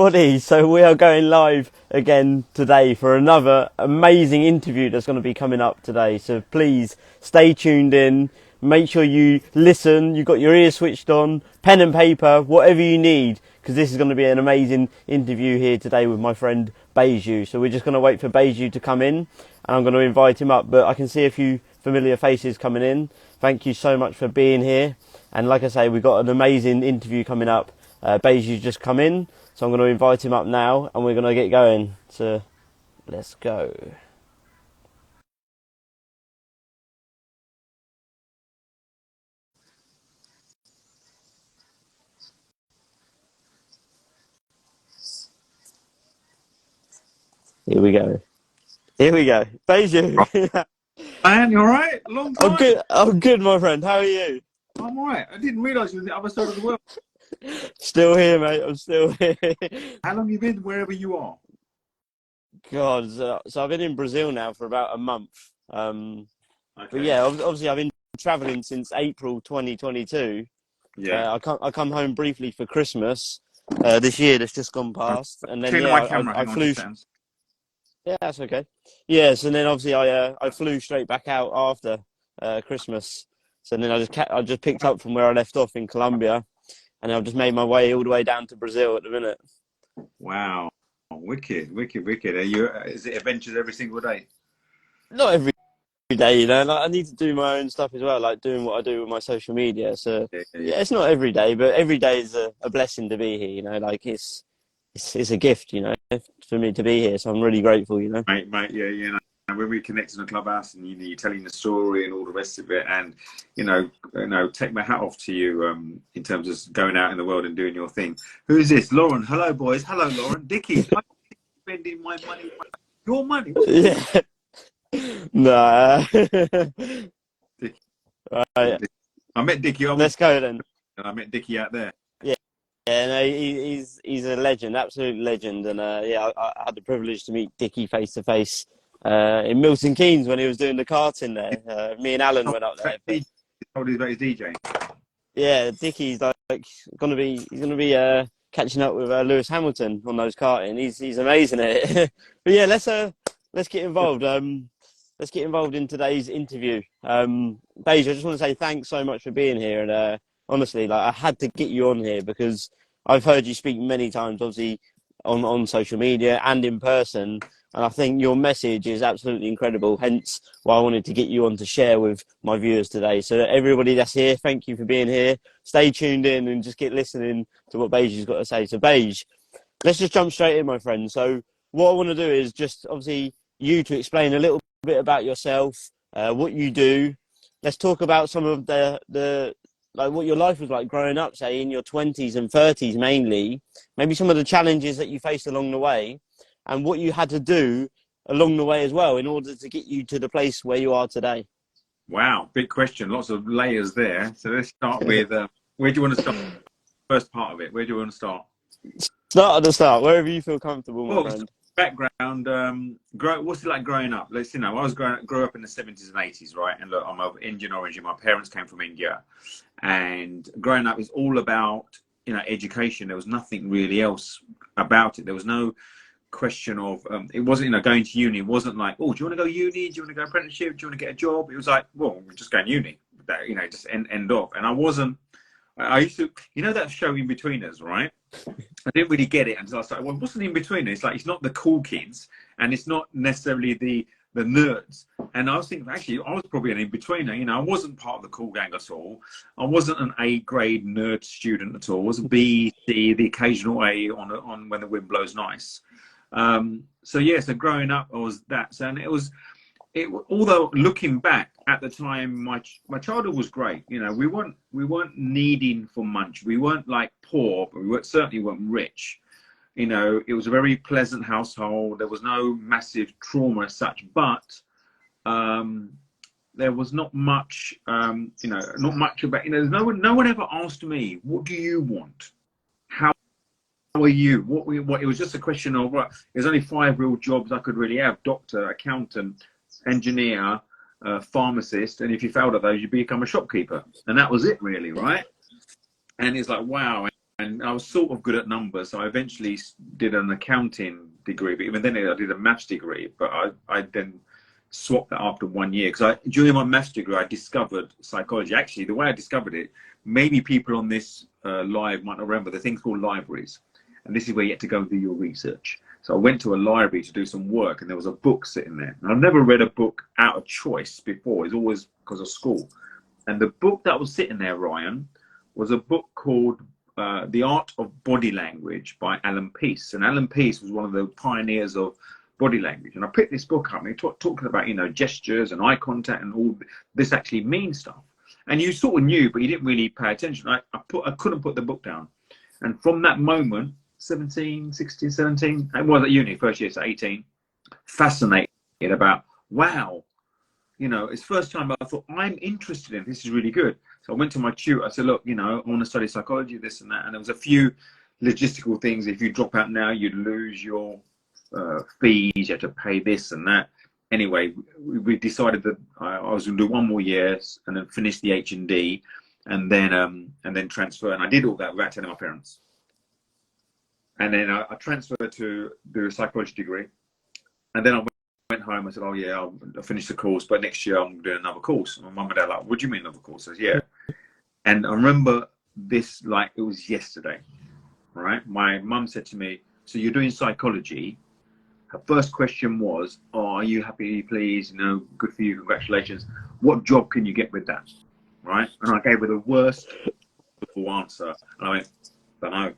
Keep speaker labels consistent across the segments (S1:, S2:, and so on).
S1: everybody, so we are going live again today for another amazing interview that's going to be coming up today. So please stay tuned in, make sure you listen, you've got your ears switched on, pen and paper, whatever you need, because this is going to be an amazing interview here today with my friend Beju. So we're just going to wait for Beju to come in and I'm going to invite him up, but I can see a few familiar faces coming in. Thank you so much for being here, and like I say, we've got an amazing interview coming up. Beju's just come in, so I'm going to invite him up now and we're going to get going. So let's go. Here we go. Here we go. Beju.
S2: Man, you alright? Long time.
S1: I'm good. I'm good, my friend. How are you?
S2: I'm alright. I didn't realise you were the other side of the world.
S1: Still here, mate. I'm still here.
S2: How long have you been wherever you are?
S1: God, so I've been in Brazil now for about a month. But
S2: Okay.
S1: yeah, obviously I've been travelling since April 2022.
S2: Yeah.
S1: I come home briefly for Christmas this year that's just gone past, and then
S2: Turn my
S1: yeah,
S2: camera.
S1: I
S2: Hang on,
S1: flew.
S2: just sounds.
S1: Yeah, that's okay. Yes, and then obviously I flew straight back out after Christmas. So then I just picked up from where I left off in Colombia, and I've just made my way all the way down to Brazil at the minute.
S2: Wow. Wicked, wicked, wicked. Are you? Is it adventures every single day?
S1: Not every day, you know. Like I need to do my own stuff as well, like doing what I do with my social media. So
S2: Yeah, yeah, yeah.
S1: yeah, it's not every day, but every day is a blessing to be here. You know, like it's a gift, you know, for me to be here. So I'm really grateful, you know.
S2: Mate, yeah, you know. And when we connect in the clubhouse, and you're telling the story and all the rest of it, and take my hat off to you in terms of going out in the world and doing your thing. Who's this? Lauren. Hello, boys. Hello, Lauren. Dickie. I'm spending my money, your money.
S1: Yeah. Nah.
S2: Dickie.
S1: Right.
S2: I met Dickie.
S1: Let's go then.
S2: And I met Dickie out there.
S1: Yeah. Yeah, no, he's a legend, absolute legend, and yeah, I had the privilege to meet Dickie face to face in Milton Keynes when he was doing the karting there. Me and Alan went up there. But,
S2: Told you about his DJ.
S1: yeah, Dickie's like he's gonna be catching up with Lewis Hamilton on those karting. He's amazing at it. But yeah, let's get involved. Let's get involved in today's interview. Beju, I just want to say thanks so much for being here, and honestly, like I had to get you on here because I've heard you speak many times, obviously on social media and in person, and I think your message is absolutely incredible. Hence, why I wanted to get you on to share with my viewers today. So everybody that's here, thank you for being here. Stay tuned in and just get listening to what Beju's got to say. So Beju, let's just jump straight in, my friend. So what I want to do is just obviously you to explain a little bit about yourself, what you do. Let's talk about some of the like what your life was like growing up, say in your 20s and 30s mainly, maybe some of the challenges that you faced along the way and what you had to do along the way as well in order to get you to the place where you are today.
S2: Wow, big question. Lots of layers there. So let's start with where do you want to start? First part of it. Where do you want to start?
S1: Start at the start, wherever you feel comfortable, my
S2: Well,
S1: friend.
S2: background. What's it like growing up? Let's I grew up in the 70s and 80s, right? And look, I'm of Indian origin. My parents came from India, and growing up is all about education. There was nothing really else about it. There was no question of it wasn't going to uni. It wasn't like, oh, do you want to go uni? Do you want to go apprenticeship? Do you want to get a job? It was like, well, we're just going uni. That just end off. And I wasn't. I used to, that show In Between Us, right? I didn't really get it until I started. Well, what's an in between? It's like it's not the cool kids, and it's not necessarily the nerds. And I was thinking, actually, I was probably an in betweener. I wasn't part of the cool gang at all. I wasn't an A grade nerd student at all. I was a B, C, the occasional A on when the wind blows nice. So growing up, I was that. So, and although looking back at the time, my childhood was great. We weren't needing for much. We weren't like poor, but we certainly weren't rich. It was a very pleasant household. There was no massive trauma as such, but there was not much, not much about, no one ever asked me, what do you want? How are you? What? It was just a question of, there's only 5 real jobs I could really have: doctor, accountant, engineer, pharmacist, and if you failed at those, you become a shopkeeper, and that was it really, right? And it's like, wow. and I was sort of good at numbers, so I eventually did an accounting degree. But even then, I did a maths degree. But I then swapped that after 1 year, because during my maths degree I discovered psychology. Actually, the way I discovered it, maybe people on this live might not remember, the thing's called libraries, and this is where you get to go and do your research. So I went to a library to do some work, and there was a book sitting there. And I've never read a book out of choice before. It's always because of school. And the book that was sitting there, Ryan, was a book called The Art of Body Language by Alan Peace. And Alan Peace was one of the pioneers of body language. And I picked this book up, and talking about, you know, gestures and eye contact and all this actually means stuff. And you sort of knew, but you didn't really pay attention. I couldn't put the book down. And from that moment, 17, 16, 17, I was at uni, first year, so 18, fascinated about, wow, you know, it's the first time I thought, I'm interested in this, is really good. So I went to my tutor, I said, look, you know, I want to study psychology, this and that. And there was a few logistical things. If you drop out now, you'd lose your fees, you had to pay this and that. Anyway, we decided that I was going to do 1 more year and then finish the H&D and then transfer. And I did all that without telling my parents. And then I transferred to do a psychology degree. And then I went home. I said, oh, yeah, I'll finish the course, but next year I'm doing another course. And my mum and dad were like, what do you mean another course? I said, yeah. And I remember this like it was yesterday, right? My mum said to me, so you're doing psychology. Her first question was, oh, are you happy, please? You know, good for you, congratulations. What job can you get with that, right? And I gave her the worst answer. And I went, don't know.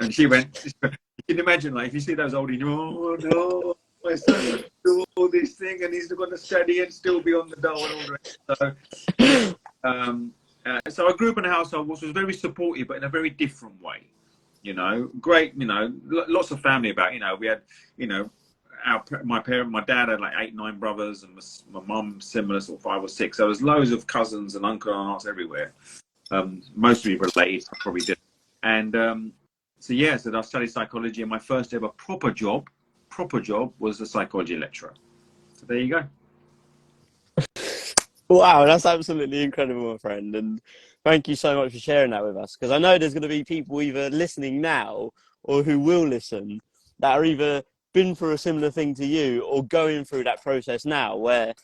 S2: And she went, you can imagine, like, if you see those oldies, oh no, my son do all this thing and he's going to study and still be on the dole and all the rest. So I grew up in a household which was very supportive, but in a very different way. You know, great, you know, lots of family about, you know, we had, you know, my dad had like 8, 9 brothers, and my mum similar, sort of 5 or 6. So there was loads of cousins and uncles and aunts everywhere. Mostly related, I probably did. And, so yeah, so I studied psychology, and my first ever proper job was a psychology lecturer. So there you go.
S1: Wow, that's absolutely incredible, my friend. And thank you so much for sharing that with us, because I know there's going to be people either listening now or who will listen that are either been through a similar thing to you or going through that process now, where,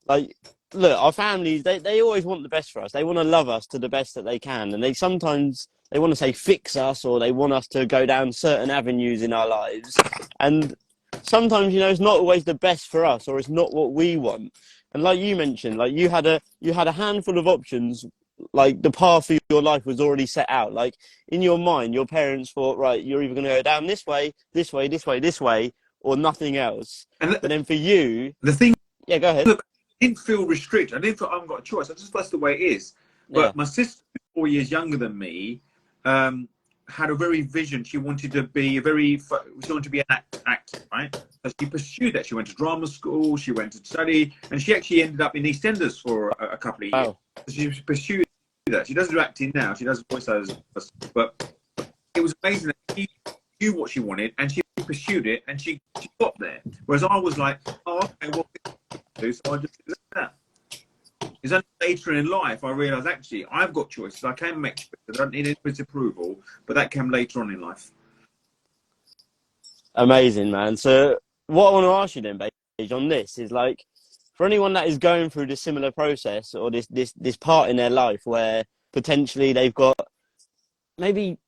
S1: like, look, our families, they always want the best for us. They want to love us to the best that they can. And sometimes they want to say fix us, or they want us to go down certain avenues in our lives. And sometimes, you know, it's not always the best for us, or it's not what we want. And like you mentioned, like you had a handful of options, like the path of your life was already set out. Like in your mind, your parents thought, right, you're either going to go down this way, this way, this way, this way, or nothing else. But then for you,
S2: the thing,
S1: yeah, go ahead.
S2: Look, I didn't feel restricted. I didn't feel I haven't got a choice. That's the way it is. But my sister, 4 years younger than me, had a very vision. She wanted to be an actor, right? So she pursued that. She went to drama school. She went to study, and she actually ended up in EastEnders for a couple of years.
S1: Wow.
S2: So she pursued that. She doesn't do acting now. She does voiceovers, but it was amazing that she knew what she wanted and she pursued it, and she got there. Whereas I was like, oh, okay, what can I do? So I just did that. It's only later in life I realised, actually, I've got choices. I can make choices. I don't need anybody's approval, but that came later on in life.
S1: Amazing, man. So what I want to ask you then, Paige, on this is, like, for anyone that is going through this similar process, or this part in their life where potentially they've got maybe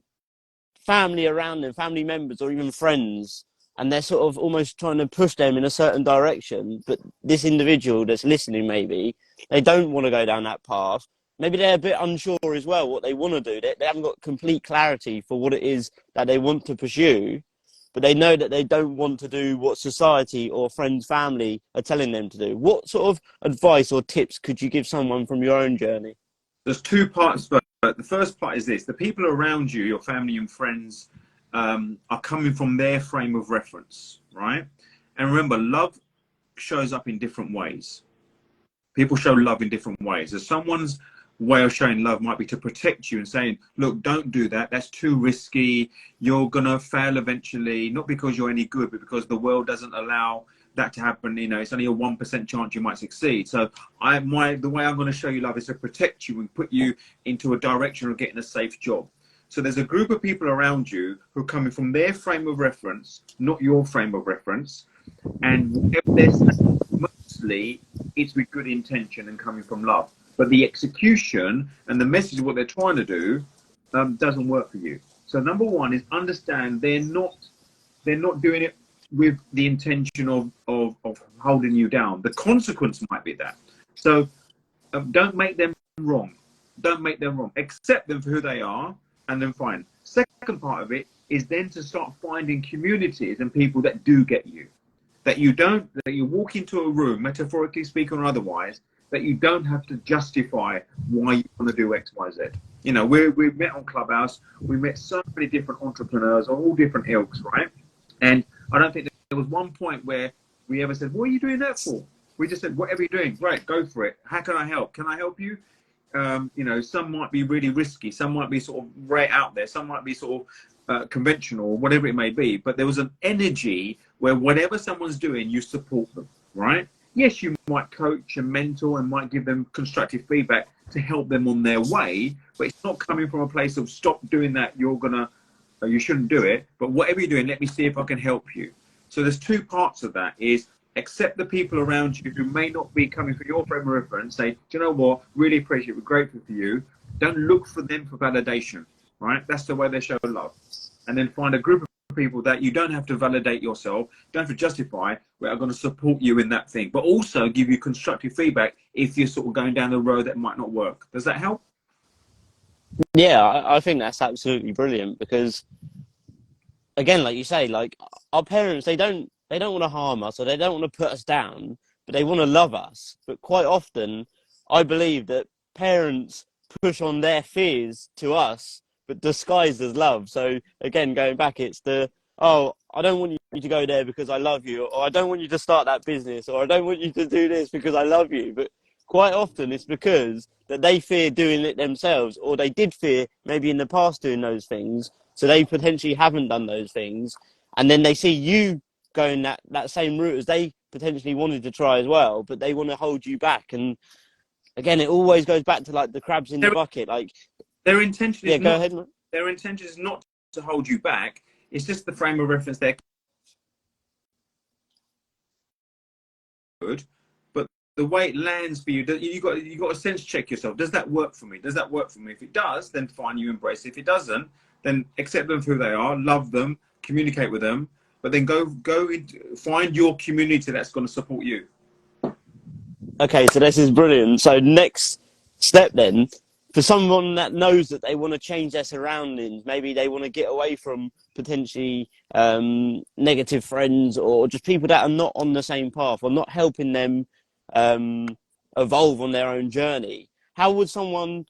S1: family around them, family members, or even friends, and they're sort of almost trying to push them in a certain direction, but this individual that's listening, maybe they don't want to go down that path. Maybe they're a bit unsure as well what they want to do. They haven't got complete clarity for what it is that they want to pursue, but they know that they don't want to do what society or friends, family are telling them to do. What sort of advice or tips could you give someone from your own journey?
S2: There's 2 parts, but the first part is this. The people around you, your family and friends, are coming from their frame of reference, right? And remember, love shows up in different ways. People show love in different ways. So someone's way of showing love might be to protect you and saying, look, don't do that. That's too risky. You're going to fail eventually, not because you're any good, but because the world doesn't allow that to happen. You know, it's only a 1% chance you might succeed. So the way I'm going to show you love is to protect you and put you into a direction of getting a safe job. So there's a group of people around you who are coming from their frame of reference, not your frame of reference. And whatever they're saying, mostly it's with good intention and coming from love. But the execution and the message of what they're trying to do doesn't work for you. So number one is understand they're not doing it with the intention of holding you down. The consequence might be that. So don't make them wrong. Don't make them wrong. Accept them for who they are, and then fine. Second part of it is then to start finding communities and people that do get you. That you walk into a room, metaphorically speaking or otherwise, that you don't have to justify why you want to do X, Y, Z. You know, we met on Clubhouse. We met so many different entrepreneurs of all different ilks, right? And I don't think there was one point where we ever said, what are you doing that for? We just said, whatever you're doing, great, go for it. How can I help? Can I help you? You know, some might be really risky. Some might be sort of right out there. Some might be sort of conventional or whatever it may be. But there was an energy where whatever someone's doing, you support them, right? Yes, you might coach and mentor and might give them constructive feedback to help them on their way. But it's not coming from a place of stop doing that. You shouldn't do it. But whatever you're doing, let me see if I can help you. So there's two parts of that is accept the people around you who may not be coming from your frame of reference. Say, do you know what? Really appreciate it. We're grateful for you. Don't look for them for validation, right? That's the way they show love. And then find a group of people that you don't have to validate yourself, don't have to justify, we are going to support you in that thing, but also give you constructive feedback if you're sort of going down the road that might not work. Does that help?
S1: Yeah, I think that's absolutely brilliant because, again, like you say, like our parents, they don't want to harm us or they don't want to put us down, but they want to love us. But quite often, I believe that parents push on their fears to us, but disguised as love. So again, going back, it's oh, I don't want you to go there because I love you, or I don't want you to start that business, or I don't want you to do this because I love you. But quite often it's because that they fear doing it themselves, or they did fear maybe in the past doing those things, so they potentially haven't done those things, and then they see you going that same route as they potentially wanted to try as well, but they want to hold you back. And again, it always goes back to like the crabs in the bucket. Like
S2: their intention is
S1: go ahead, man.
S2: Their intention is not to hold you back. It's just the frame of reference they're good, but the way it lands for you, you got to sense check yourself. Does that work for me? Does that work for me? If it does, then fine, you embrace it. If it doesn't, then accept them for who they are, love them, communicate with them, but then go find your community that's going to support you.
S1: Okay, so this is brilliant. So next step then, for someone that knows that they want to change their surroundings, maybe they want to get away from potentially negative friends or just people that are not on the same path or not helping them evolve on their own journey. How would someone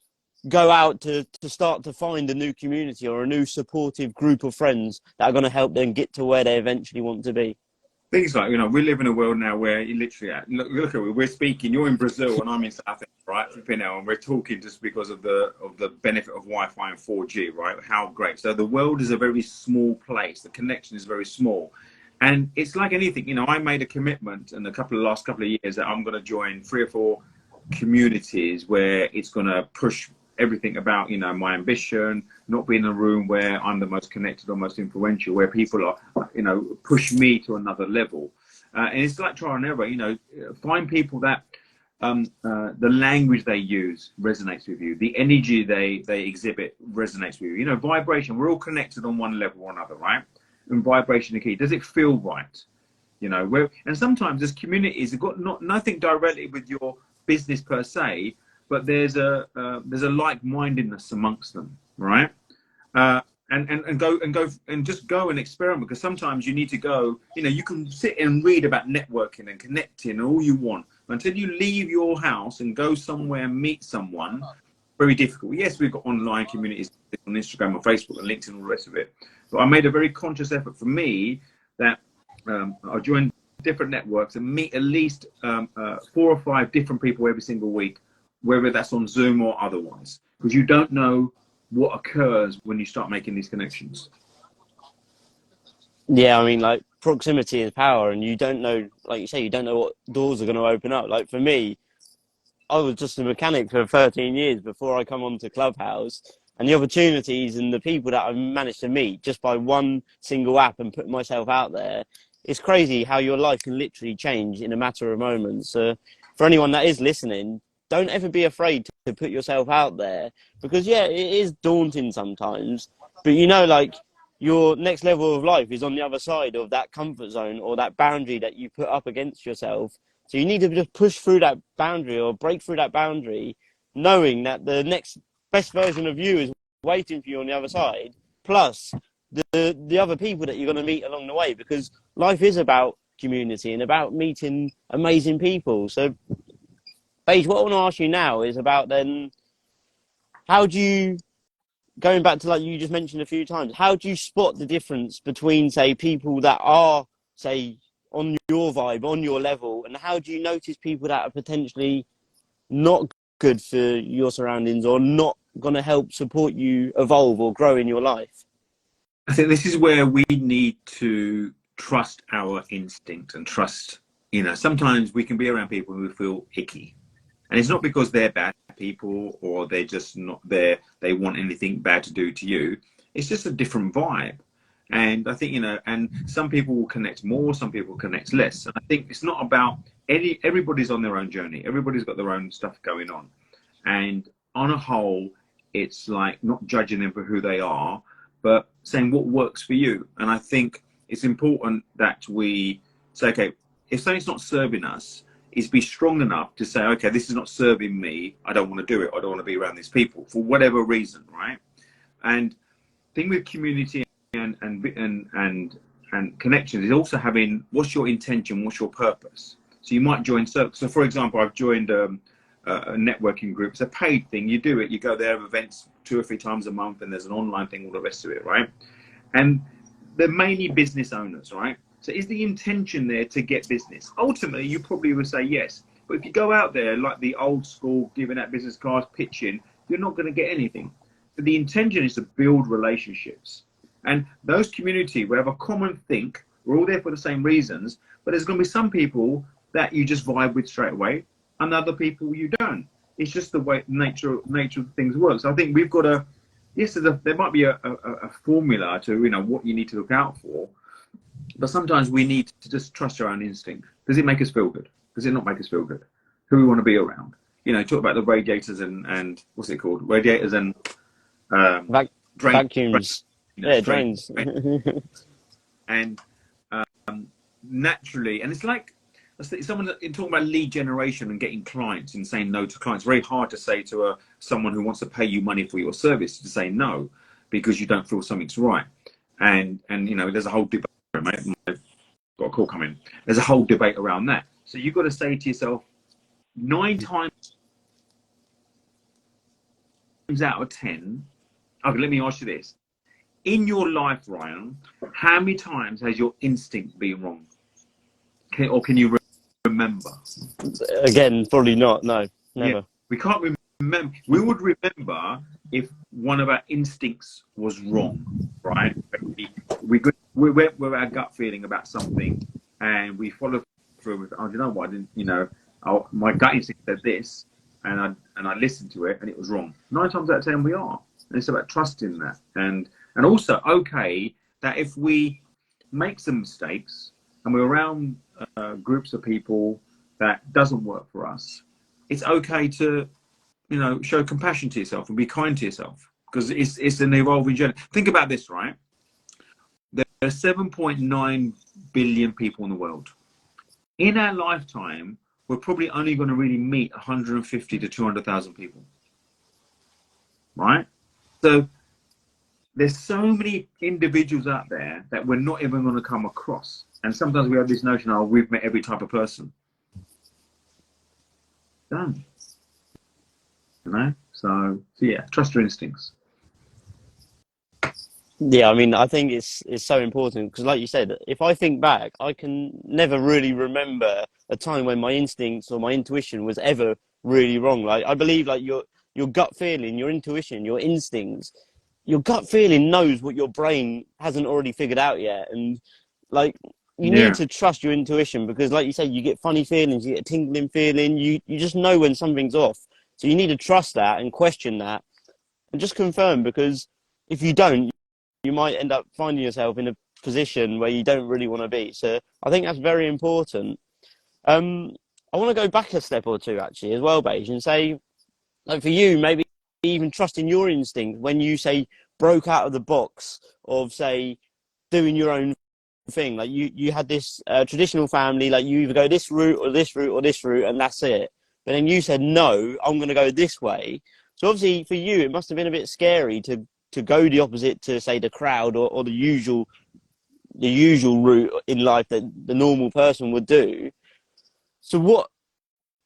S1: go out to start to find a new community or a new supportive group of friends that are going to help them get to where they eventually want to be?
S2: Things like, we live in a world now where you literally, look at it, we're speaking, you're in Brazil and I'm in South Africa, right? And we're talking just because of the benefit of Wi-Fi and 4G, right? How great. So the world is a very small place. The connection is very small. And it's like anything, I made a commitment in the last couple of years that I'm going to join 3 or 4 communities where it's going to push everything about, my ambition, not being in a room where I'm the most connected or most influential, where people are, push me to another level. And it's like trial and error, find people that the language they use resonates with you. The energy they exhibit resonates with you. Vibration, we're all connected on one level or another, right? And vibration is key. Does it feel right? And sometimes there's communities that got nothing directly with your business per se, but there's a like-mindedness amongst them, right? And go and just go and experiment, because sometimes you need to go. You can sit and read about networking and connecting and all you want, but until you leave your house and go somewhere and meet someone, very difficult. Yes, we've got online communities on Instagram or Facebook and LinkedIn and all the rest of it, but I made a very conscious effort for me that I joined different networks and meet at least 4 or 5 different people every single week, whether that's on Zoom or otherwise, because you don't know what occurs when you start making these connections.
S1: Yeah, I mean, like, proximity is power, and you don't know, like you say, you don't know what doors are going to open up. Like for me, I was just a mechanic for 13 years before I come onto Clubhouse, and the opportunities and the people that I've managed to meet just by one single app and putting myself out there. It's crazy how your life can literally change in a matter of moments. So for anyone that is listening, don't ever be afraid to put yourself out there, because yeah, it is daunting sometimes, but you know, like, your next level of life is on the other side of that comfort zone or that boundary that you put up against yourself. So you need to just push through that boundary or break through that boundary, knowing that the next best version of you is waiting for you on the other side, plus the other people that you're going to meet along the way, because life is about community and about meeting amazing people. So, Paige, what I want to ask you now is about then, how do you, going back to like you just mentioned a few times, how do you spot the difference between, say, people that are, say, on your vibe, on your level, and how do you notice people that are potentially not good for your surroundings or not going to help support you evolve or grow in your life?
S2: I think this is where we need to trust our instinct and trust, sometimes we can be around people who feel icky. And it's not because they're bad people or they're just not there, they want anything bad to do to you. It's just a different vibe. And I think, and some people will connect more, some people connect less. And I think it's not about everybody's on their own journey. Everybody's got their own stuff going on. And on a whole, it's like not judging them for who they are, but saying what works for you. And I think it's important that we say, okay, if something's not serving us, is be strong enough to say, okay, this is not serving me. I don't want to do it. I don't want to be around these people for whatever reason, right? And the thing with community and connections is also having, what's your intention? What's your purpose? So you might join circles. So for example, I've joined a networking group. It's a paid thing. You do it. You go there, have events 2 or 3 times a month, and there's an online thing, all the rest of it, right? And they're mainly business owners, right? So is the intention there to get business? Ultimately, you probably would say yes. But if you go out there like the old school, giving out business cards, pitching, you're not going to get anything. But the intention is to build relationships. And those community, we have a common think, we're all there for the same reasons, but there's going to be some people that you just vibe with straight away, and other people you don't. It's just the way nature of things works. I think we've got to, yes, there might be a formula to, what you need to look out for. But sometimes we need to just trust our own instinct. Does it make us feel good? Does it not make us feel good? Who we want to be around? Talk about the radiators and what's it called? Radiators and
S1: vacuums. Drains.
S2: And naturally, and it's like someone talking about lead generation and getting clients and saying no to clients. Very hard to say to someone who wants to pay you money for your service to say no because you don't feel something's right. And there's a whole debate. Mate, I've got a call coming. There's a whole debate around that. So you've got to say to yourself, 9 times out of 10. Okay, let me ask you this: in your life, Ryan, how many times has your instinct been wrong? Can you remember?
S1: Again, probably not. No, never.
S2: Yeah, we can't remember. We would remember if one of our instincts was wrong, right? We went with our gut feeling about something, and we followed through with, oh, you know what? I didn't, my gut instinct said this, and I listened to it, and it was wrong. 9 times out of 10, we are. And it's about trusting that, and also okay that if we make some mistakes and we're around groups of people that doesn't work for us, it's okay to show compassion to yourself and be kind to yourself, because it's an evolving journey. Think about this, right? There are 7.9 billion people in the world. In our lifetime, we're probably only going to really meet 150 to 200,000 people, right? So there's so many individuals out there that we're not even going to come across. And sometimes we have this notion, oh, we've met every type of person. Done. So yeah, trust your instincts.
S1: Yeah, I mean, I think it's so important because, like you said, if I think back, I can never really remember a time when my instincts or my intuition was ever really wrong. Like, I believe, like, your gut feeling, your intuition, your instincts, your gut feeling knows what your brain hasn't already figured out yet. And, like, you need to trust your intuition because, like you said, you get funny feelings, you get a tingling feeling, you just know when something's off. So you need to trust that and question that. and just confirm, because if you don't, you might end up finding yourself in a position where you don't really want to be. So I think that's very important. I want to go back a step or two actually as well, Beige, and say, like for you, maybe even trusting your instinct when you say broke out of the box of say doing your own thing. Like you had this traditional family, like you either go this route or this route or this route, and that's it. But then you said, no, I'm going to go this way. So obviously for you, it must have been a bit scary to go the opposite to say the crowd or the usual route in life that the normal person would do. So what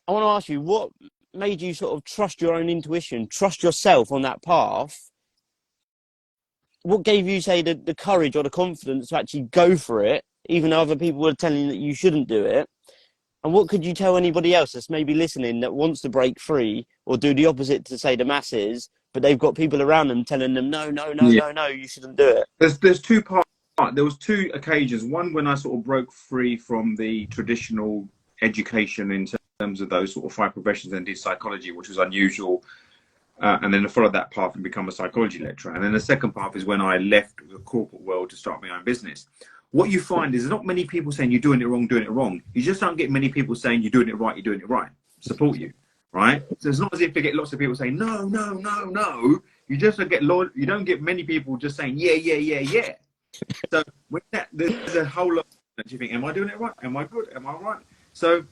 S1: I want to ask you, what made you sort of trust your own intuition, trust yourself on that path? What gave you, say, the courage or the confidence to actually go for it, even though other people were telling you that you shouldn't do it? And what could you tell anybody else that's maybe listening that wants to break free or do the opposite to, say, the masses, but they've got people around them telling them, no, you shouldn't do it?
S2: There's two parts. There was two occasions. One when I sort of broke free from the traditional education in terms of those sort of 5 professions and did psychology, which was unusual. And then I followed that path and become a psychology lecturer. And then the second path is when I left the corporate world to start my own business. What you find is there's not many people saying you're doing it wrong. You just don't get many people saying you're doing it right, support you, right? So it's not as if they get lots of people saying, no. You just don't get many people just saying, yeah. So with that, there's a whole lot that you think, am I doing it right? Am I good? Am I right? So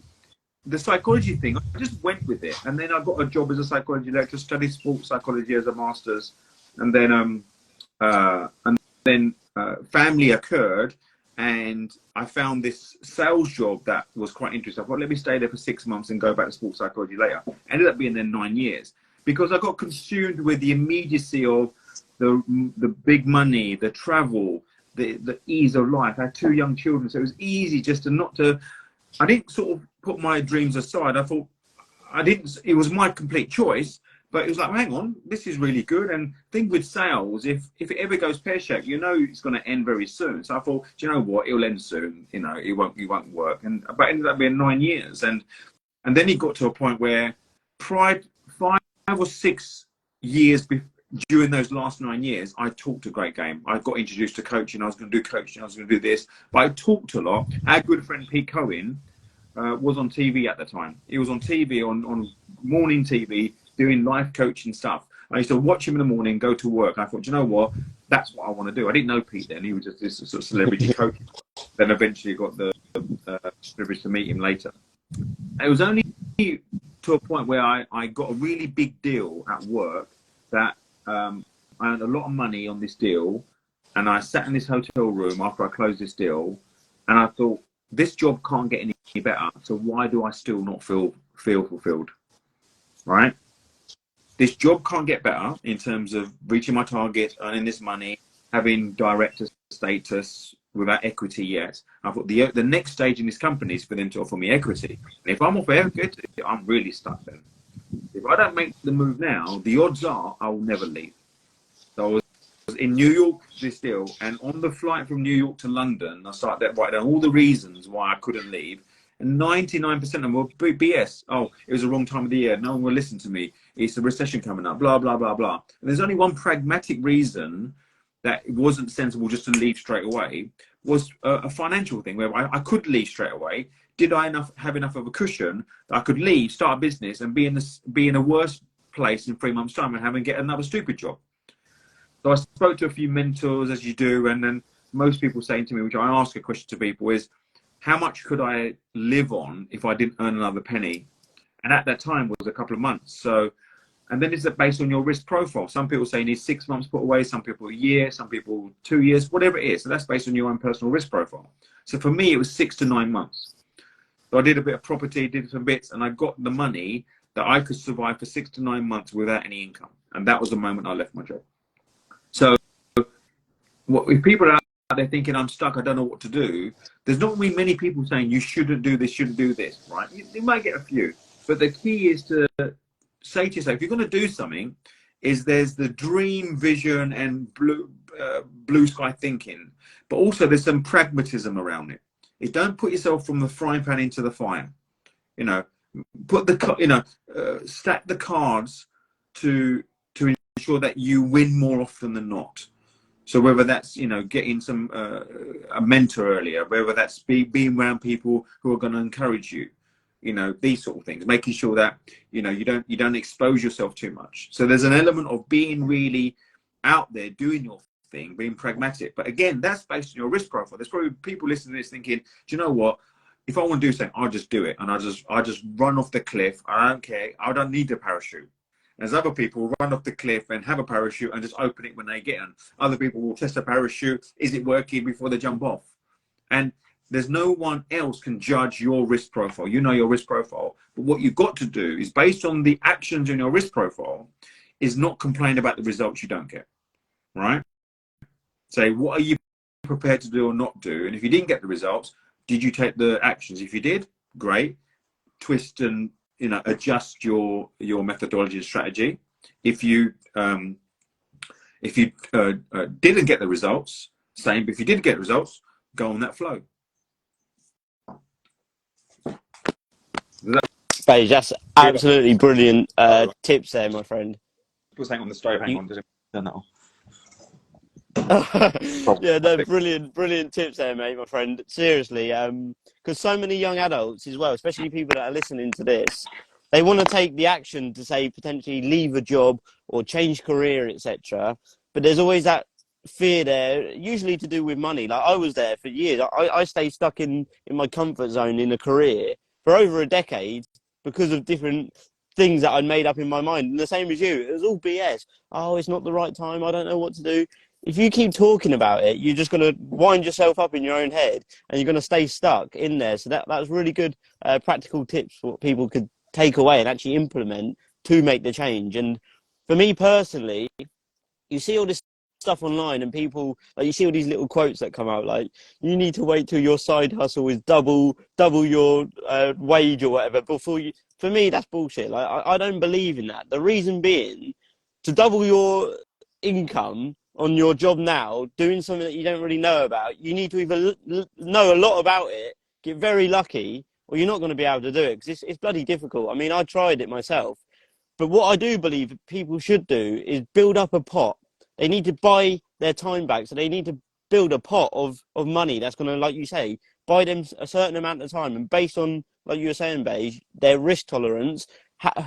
S2: the psychology thing, I just went with it. And then I got a job as a psychology lecturer, studied sports psychology as a master's. And then family occurred and I found this sales job that was quite interesting. I thought, let me stay there for 6 months and go back to sports psychology later. Ended up being there 9 years because I got consumed with the immediacy of the big money, the travel, the ease of life. I had 2 young children, so it was easy just to I didn't sort of put my dreams aside. I thought it was my complete choice, but it was like, hang on, this is really good. And thing with sales, if it ever goes pear-shaped, it's going to end very soon. So I thought, do you know what? It'll end soon. It won't work. But it ended up being 9 years. And then it got to a point where 5 or 6 years during those last 9 years, I talked a great game. I got introduced to coaching. I was going to do coaching. I was going to do this. But I talked a lot. Our good friend Pete Cohen was on TV at the time. He was on TV, on morning TV, doing life coaching stuff. I used to watch him in the morning, go to work. I thought, do you know what? That's what I want to do. I didn't know Pete then. He was just this sort of celebrity coach. Then eventually got the privilege to meet him later. It was only to a point where I got a really big deal at work that I earned a lot of money on this deal. And I sat in this hotel room after I closed this deal. And I thought, this job can't get any better. So why do I still not feel fulfilled? Right? This job can't get better in terms of reaching my target, earning this money, having director status without equity yet. I thought the next stage in this company is for them to offer me equity. And if I'm offered equity, I'm really stuck then. If I don't make the move now, the odds are I will never leave. So I was in New York, this deal, and on the flight from New York to London, I started writing down all the reasons why I couldn't leave. And 99% of them were BS. Oh, it was the wrong time of the year. No one will listen to me. It's a recession coming up, blah, blah, blah, blah. And there's only one pragmatic reason that it wasn't sensible just to leave straight away, was a financial thing where I could leave straight away. Did I have enough of a cushion that I could leave, start a business and be in a worse place in 3 months' time and get another stupid job? So I spoke to a few mentors, as you do, and then most people saying to me, which I ask a question to people, is, how much could I live on if I didn't earn another penny? And at that time was a couple of months. So, and then it's based on your risk profile. Some people say you need 6 months put away, some people a year, some people 2 years, whatever it is. So that's based on your own personal risk profile. So for me, it was 6 to 9 months. So I did a bit of property, did some bits, and I got the money that I could survive for 6 to 9 months without any income. And that was the moment I left my job. So if people are out there thinking I'm stuck, I don't know what to do, there's not really many people saying you shouldn't do this, right? You might get a few, but the key is to say to yourself, if you're going to do something, there's the dream, vision, and blue sky thinking, but also there's some pragmatism around it. Don't put yourself from the frying pan into the fire. Put stack the cards to sure that you win more often than not. So whether that's, you know, getting some a mentor earlier, whether that's being around people who are going to encourage you, you know, these sort of things, making sure that, you know, you don't expose yourself too much. So there's an element of being really out there doing your thing, being pragmatic. But again, that's based on your risk profile. There's probably people listening to this thinking, do you know what? If I want to do something, I'll just do it, and I just run off the cliff. I don't care. I don't need a parachute. There's other people run off the cliff and have a parachute and just open it when they get on. Other people will test a parachute. Is it working before they jump off? And there's no one else can judge your risk profile. You know your risk profile. But what you've got to do is, based on the actions in your risk profile, is not complain about the results you don't get, right? Say, what are you prepared to do or not do? And if you didn't get the results, did you take the actions? If you did, great. Twist and, you know, adjust your methodology and strategy. If you didn't get the results, same. But if you did get results, go on that flow.
S1: Paige, that's absolutely brilliant tips there, my friend.
S2: People saying on the stove, hang on, does it turn that off?
S1: Yeah, no, brilliant tips there, mate, my friend. Seriously, because so many young adults as well, especially people that are listening to this, they want to take the action to, say, potentially leave a job or change career, etc. But there's always that fear there, usually to do with money. Like, I was there for years. I stayed stuck in my comfort zone in a career for over a decade because of different things that I'd made up in my mind. And the same as you, it was all BS. Oh, it's not the right time. I don't know what to do. If you keep talking about it, you're just going to wind yourself up in your own head, and you're going to stay stuck in there. So that was really good practical tips for what people could take away and actually implement to make the change. And for me personally, you see all this stuff online, and people, like, you see all these little quotes that come out, like, you need to wait till your side hustle is double your wage or whatever before you. For me, that's bullshit. Like, I don't believe in that. The reason being, to double your income on your job now, doing something that you don't really know about, you need to either know a lot about it, get very lucky, or you're not going to be able to do it, because it's bloody difficult. I mean, I tried it myself. But what I do believe people should do is build up a pot. They need to buy their time back. So they need to build a pot of money that's going to, like you say, buy them a certain amount of time. And based on, like you were saying, Beige, their risk tolerance,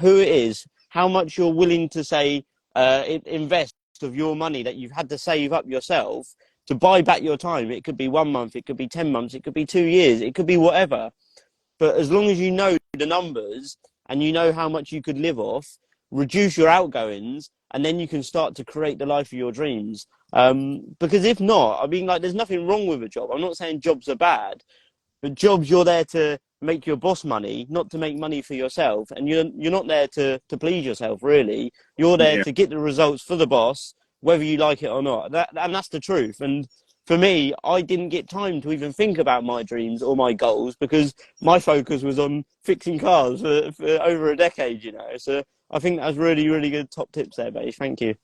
S1: who it is, how much you're willing to, say, invest of your money that you've had to save up yourself to buy back your time. It could be 1 month, it could be 10 months, it could be 2 years, it could be whatever. But as long as you know the numbers and you know how much you could live off, reduce your outgoings, and then you can start to create the life of your dreams. Because if not, I mean, like, there's nothing wrong with a job. I'm not saying jobs are bad, but jobs, you're there to make your boss money, not to make money for yourself. And you're not there to please yourself, really. You're there to get the results for the boss, whether you like it or not. And that's the truth. And for me, I didn't get time to even think about my dreams or my goals, because my focus was on fixing cars for over a decade, you know. So I think that's really, really good top tips there, Beige. Thank you.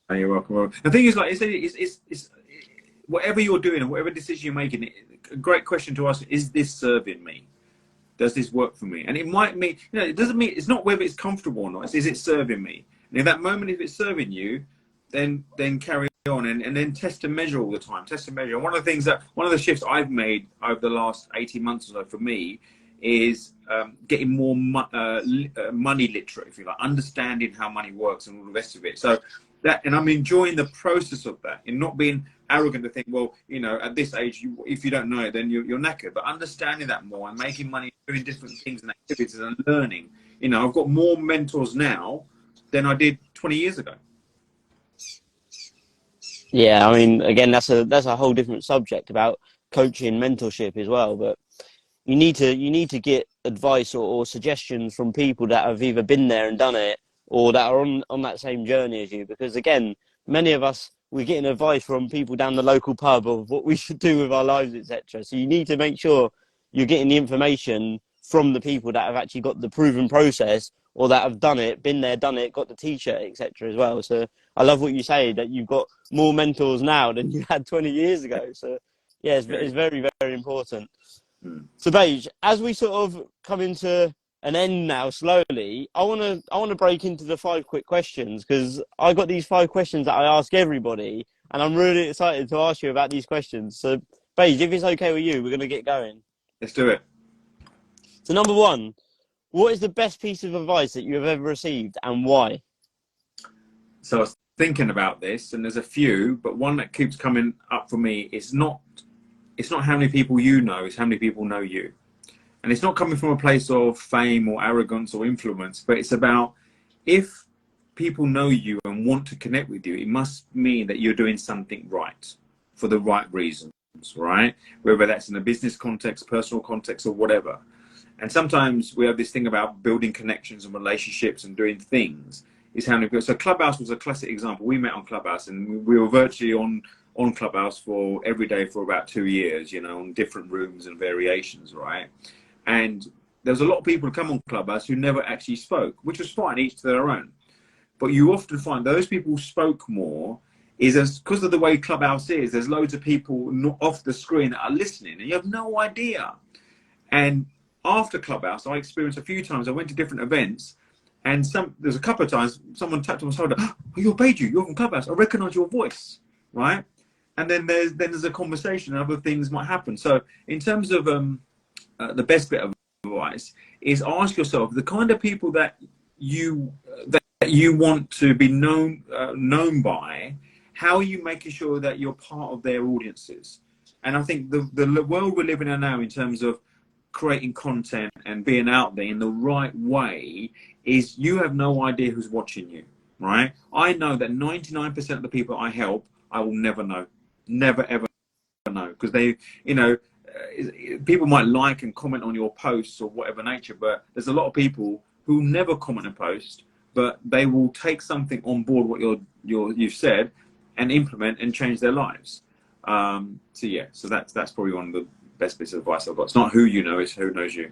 S2: Oh, you're welcome. Well, the thing is, like, it's whatever you're doing and whatever decision you're making, a great question to ask: is this serving me? Does this work for me? And it might mean, you know, it doesn't mean, it's not whether it's comfortable or not. It's, is it serving me? And in that moment, if it's serving you, then carry on and then test and measure all the time. Test and measure. And one of the shifts I've made over the last 18 months or so for me is getting more money literate, if you like, understanding how money works and all the rest of it. So that, and I'm enjoying the process of that, and not being arrogant to think, well, you know, at this age, if you don't know it, then you're knackered. But understanding that more and making money, doing different things and activities and learning. You know, I've got more mentors now than I did 20 years ago.
S1: Yeah, I mean, again, that's a whole different subject about coaching, mentorship as well. But you need to get advice or suggestions from people that have either been there and done it, or that are on that same journey as you. Because again, many of us, we're getting advice from people down the local pub of what we should do with our lives, etc. So you need to make sure you're getting the information from the people that have actually got the proven process, or that have done it, been there, done it, got the t-shirt, etc. as well. So I love what you say, that you've got more mentors now than you had 20 years ago. So yeah, it's very, very important. So Beige, as we sort of come into and then now slowly, I wanna break into the 5 quick questions, because I got these 5 questions that I ask everybody, and I'm really excited to ask you about these questions. So, Paige, if it's okay with you, we're gonna get going.
S2: Let's do it.
S1: So, number one, what is the best piece of advice that you have ever received, and why?
S2: So I was thinking about this, and there's a few, but one that keeps coming up for me is it's not how many people you know, it's how many people know you. And it's not coming from a place of fame or arrogance or influence, but it's about, if people know you and want to connect with you, it must mean that you're doing something right for the right reasons, right? Whether that's in a business context, personal context, or whatever. And sometimes we have this thing about building connections and relationships and doing things. Is how many people. So Clubhouse was a classic example. We met on Clubhouse, and we were virtually on Clubhouse for every day for about 2 years, you know, on different rooms and variations, right? And there was a lot of people who come on Clubhouse who never actually spoke, which was fine, each to their own. But you often find those people who spoke more is because of the way Clubhouse is. There's loads of people off the screen that are listening, and you have no idea. And after Clubhouse, I experienced a few times. I went to different events, and there's a couple of times someone tapped on my shoulder. Oh, you're Beju, you're from Clubhouse. I recognise your voice, right? And then there's a conversation, and other things might happen. So in terms of the best bit of advice is ask yourself the kind of people that you want to be known by. How are you making sure that you're part of their audiences? And I think the world we're living in now, in terms of creating content and being out there in the right way, is you have no idea who's watching you, right? I know that 99% of the people I help, I will never know, never ever know, because they, you know, people might like and comment on your posts or whatever nature, but there's a lot of people who never comment and post, but they will take something on board what you've said and implement and change their lives. So yeah, so that's probably one of the best bits of advice I've got. It's not who you know, it's who knows you.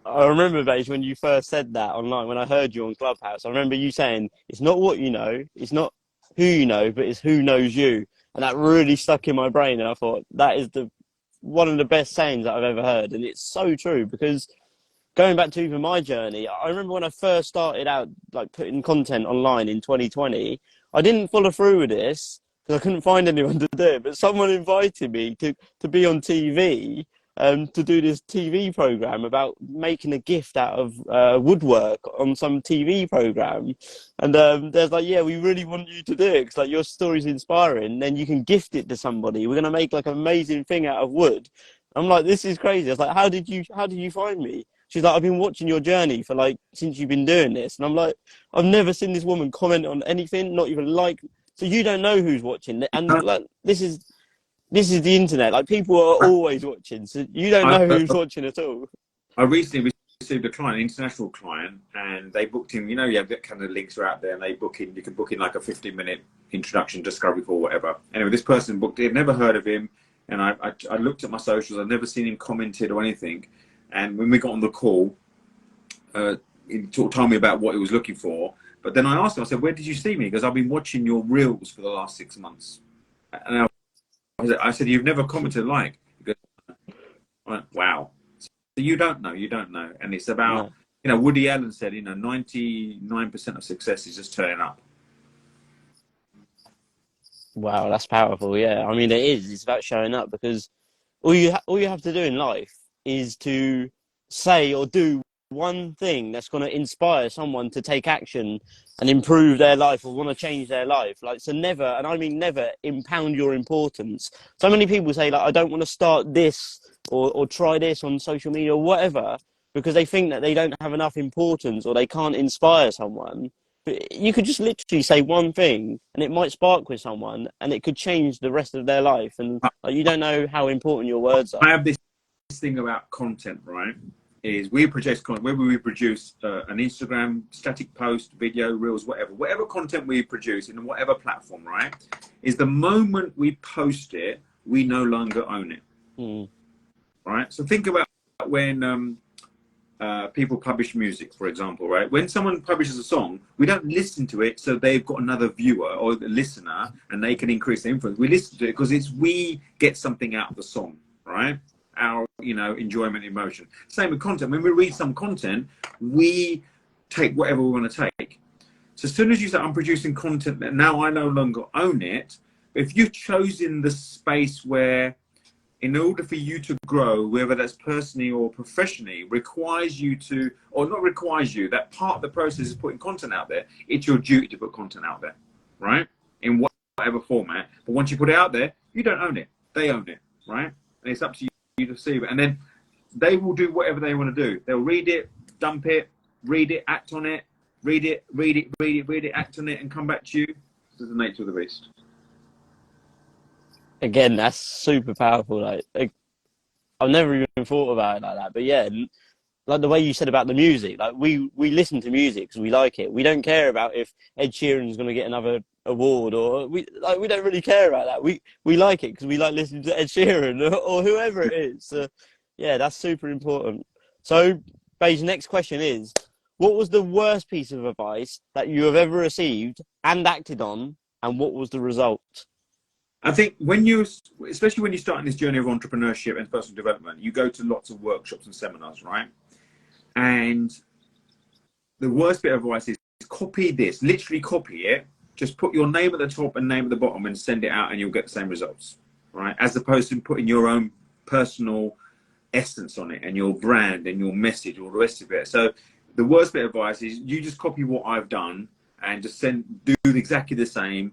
S1: I remember, Beige, when you first said that online, when I heard you on Clubhouse, I remember you saying, it's not what you know, it's not who you know, but it's who knows you. And that really stuck in my brain. And I thought, that is one of the best sayings that I've ever heard. And it's so true, because going back to even my journey, I remember when I first started out, like, putting content online in 2020, I didn't follow through with this because I couldn't find anyone to do it. But someone invited me to be on TV, to do this TV program about making a gift out of woodwork on some TV program. And there's like, yeah, we really want you to do it, because like, your story's inspiring. Then you can gift it to somebody. We're going to make like an amazing thing out of wood. I'm like, this is crazy. I was like, how did you find me? She's like, I've been watching your journey for like, since you've been doing this. And I'm like, I've never seen this woman comment on anything, not even like, so you don't know who's watching. And like, this is the internet. Like, people are always watching, so you don't know who's watching at all.
S2: I recently received a client, an international client, and they booked in, you know, you have that kind of links are out there, and you can book in like a 15-minute introduction, discovery call, whatever. Anyway, this person booked it, never heard of him. And I looked at my socials, I've never seen him commented or anything. And when we got on the call, he told me about what he was looking for. But then I asked him, I said, where did you see me? Because I've been watching your reels for the last 6 months. And I said, you've never commented like. He goes, I went, wow. So you don't know. And it's about, you know, Woody Allen said, you know, 99% of success is just turning up.
S1: Wow, that's powerful. Yeah, I mean, it is. It's about showing up, because all you have to do in life is to say or do one thing that's going to inspire someone to take action and improve their life or want to change their life. Like, so never, and I mean never, impound your importance. So many people say, like, I don't want to start this or try this on social media or whatever, because they think that they don't have enough importance or they can't inspire someone. But you could just literally say one thing and it might spark with someone and it could change the rest of their life. And like, you don't know how important your words are.
S2: I have this thing about content, right? Is we produce content, whether we produce an Instagram static post, video, reels, whatever content we produce in whatever platform, right? Is the moment we post it, we no longer own it, right? So think about when people publish music, for example, right? When someone publishes a song, we don't listen to it so they've got another viewer or the listener and they can increase their influence. We listen to it because we get something out of the song, right? Our enjoyment, emotion. Same with content. When we read some content, we take whatever we want to take. So as soon as you say, I'm producing content that now I no longer own it, if you've chosen the space where, in order for you to grow, whether that's personally or professionally, requires you to, or not requires you, that part of the process is putting content out there, it's your duty to put content out there, right? In whatever format. But once you put it out there, you don't own it. They own it, right? And it's up to you to receive it. And then they will do whatever they want to do. They'll read it, dump it, read it, act on it, read it, act on it, and come back to you. This is the nature of the beast.
S1: Again, that's super powerful. Like I've never even thought about it like that. But yeah, like the way you said about the music, like we listen to music because we like it. We don't care about if Ed Sheeran's going to get another award, or we don't really care about that. We like it because we like listening to Ed Sheeran or whoever it is. So yeah, that's super important. So, Beige, next question is, what was the worst piece of advice that you have ever received and acted on, and what was the result?
S2: I think especially when you're starting this journey of entrepreneurship and personal development, you go to lots of workshops and seminars, right? And the worst bit of advice is copy this, literally copy it. Just put your name at the top and name at the bottom and send it out and you'll get the same results, right? As opposed to putting your own personal essence on it and your brand and your message, all the rest of it. So the worst bit of advice is you just copy what I've done and just do exactly the same.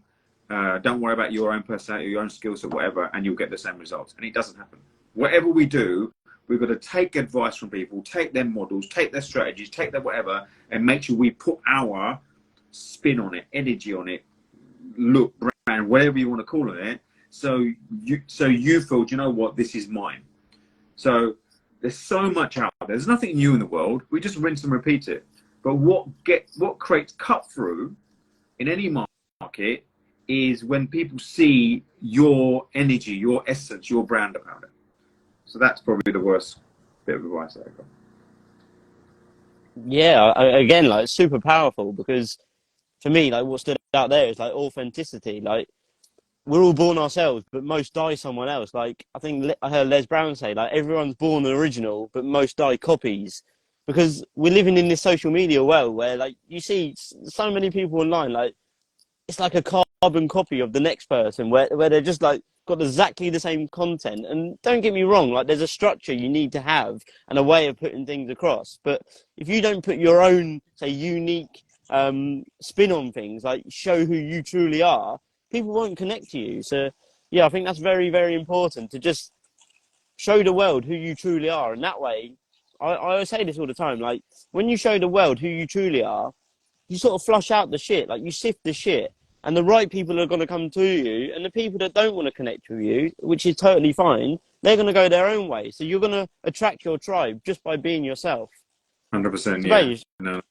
S2: Don't worry about your own personality, your own skill set, whatever, and you'll get the same results. And it doesn't happen. Whatever we do, we've got to take advice from people, take their models, take their strategies, take their whatever, and make sure we put our spin on it, energy on it, look, brand, whatever you want to call it. So you feel, do you know what, this is mine. So there's so much out there. There's nothing new in the world. We just rinse and repeat it. But what creates cut through in any market is when people see your energy, your essence, your brand about it. So that's probably the worst bit of advice that I got.
S1: Yeah, again, like super powerful, because for me, like what stood out there is like authenticity. Like we're all born ourselves, but most die someone else. Like I think I heard Les Brown say, like everyone's born an original, but most die copies. Because we're living in this social media world where like you see so many people online, like it's like a carbon copy of the next person, where they're just like got exactly the same content. And don't get me wrong, like there's a structure you need to have and a way of putting things across. But if you don't put your own, say, unique spin on things, like show who you truly are, people won't connect to you. So yeah, I think that's very, very important to just show the world who you truly are. And that way, I always say this all the time, like when you show the world who you truly are, you sort of flush out the shit, like you sift the shit, and the right people are going to come to you, and the people that don't want to connect with you, which is totally fine, they're going to go their own way. So you're going to attract your tribe just by being yourself.
S2: 100%, yeah. No.